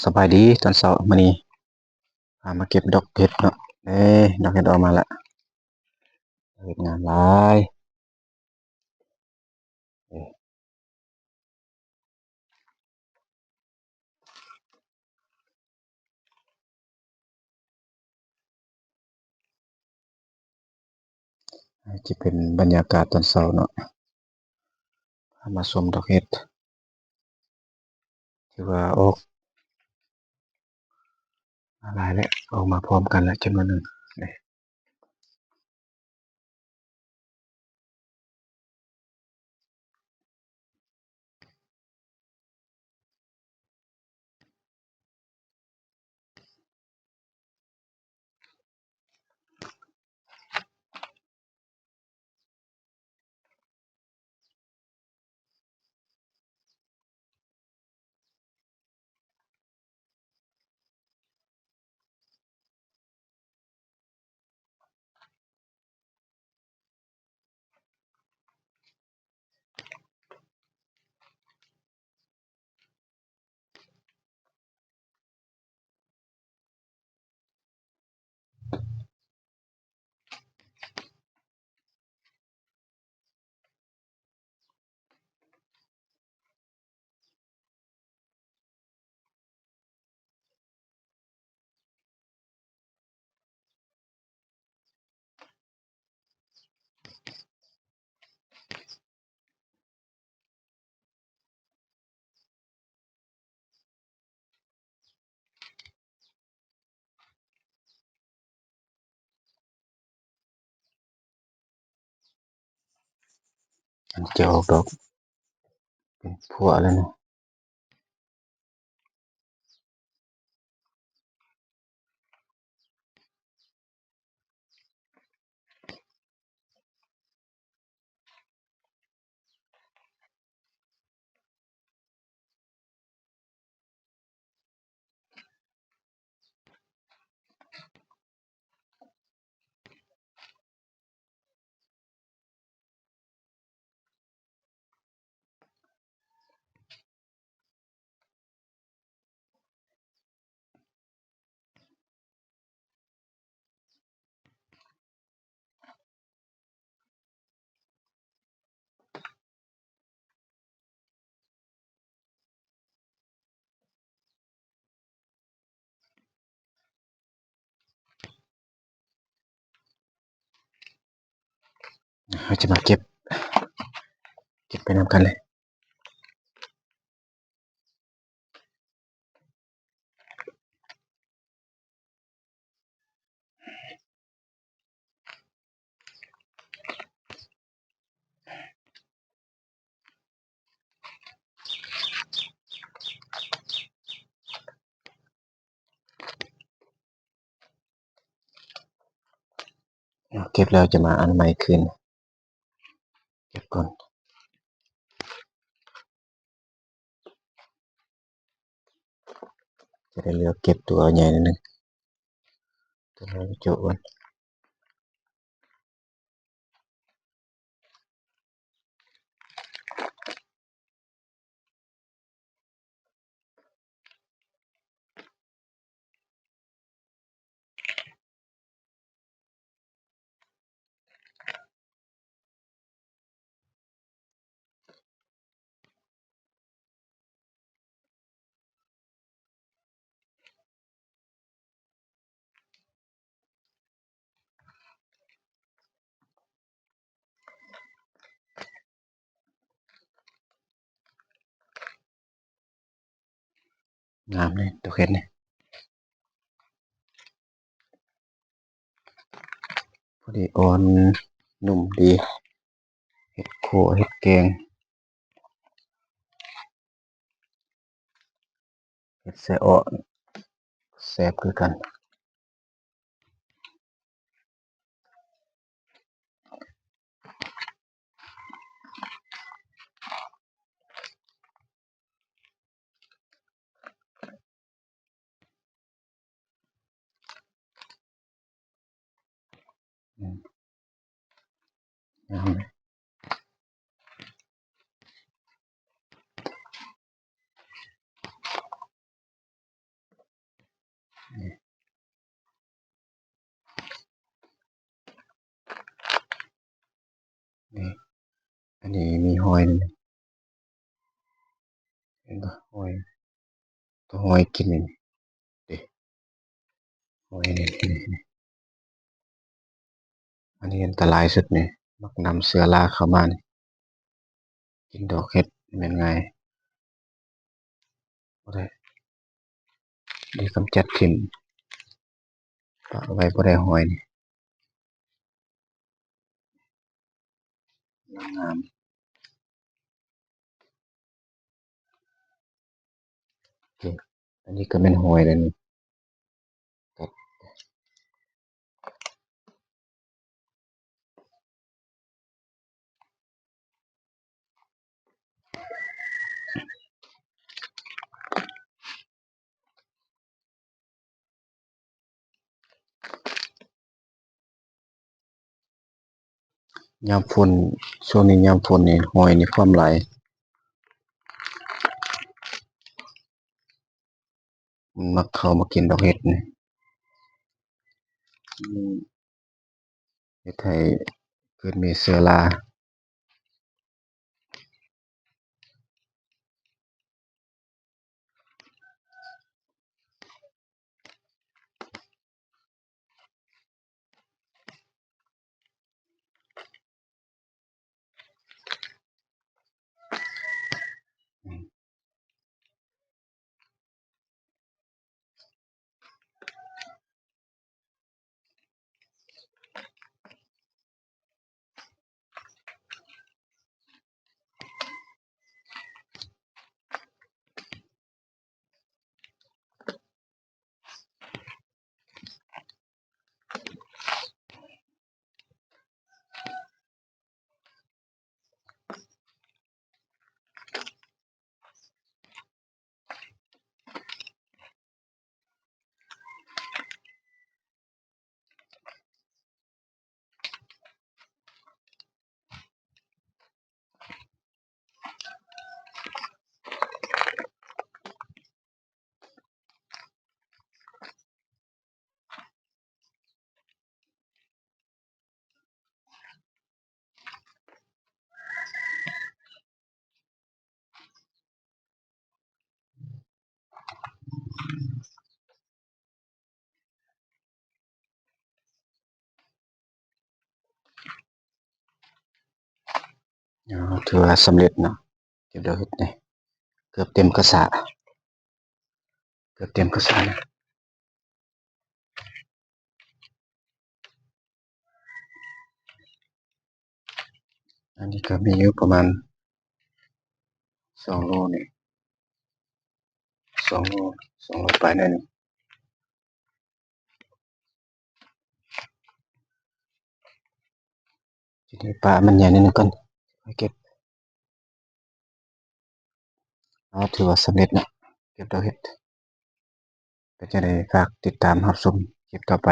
สบายดีตอนเช้ามื้อนี้พามาเก็บดอกเห็ดเนาะดอกเห็ดออกมาแล้วเฮ็ดงามหลายสิเป็นบรรยากาศตอนเช้าเนาะพามาชมดอกเห็ดที่ว่าออกมาหลายแล้วออกมาพร้อมกันแล้วจำนวนหนึ่งมันจะออกดอกเป็นพั่วแล้วเนาะเราจะมาเก็บไปนํกันเลยเก็บแล้วจะมาอันใหม่คืนเก็บก่อนจะได้เลือกเก็บตัวใหญ่นิดนึงตัวน้อยโจะอ้วนงามเลยดอกเห็ดนี่พอดีอ่อนนุ่มดีเห็ดคั่วเห็ดแกงเห็ดแซ่อ้อแซ่บคือกันงามเลย อยนี่เห็นบ่หอยตัวหอยกินนี่เด้หอยนี่อันนี้อันตรายสุดนี่มักนํเชื้อราเข้ามานี่กินดอกเห็ดแม่นง่ายบ่ได้ดีกำจัดทิ่มปะไว้บ่ได้หอยนี่งามอันนี้ก็แม่นหอยแล้วนี่ยามฝนช่วงนี้ยามฝนนี่หอยนี่ความหลายมันมักเข้ามากินดอกเห็ดนี่เฮ็ดให้เกิดมีเชื้อราถือว่าสำเร็จเนาะเก็บดอกเห็ดนี่เกือบเต็มกระสะนะอันนี้ก็มีอยู่ประมาณ2โลนี่2โล2โลปลายหน่อยนึงทีนี้ปลามันใหญ่นิดนึงก่อนไปเก็บถือว่าสำเร็จเนาะเก็บดอกเห็ดก็จะได้ฝากติดตามรับชมคลิปต่อไป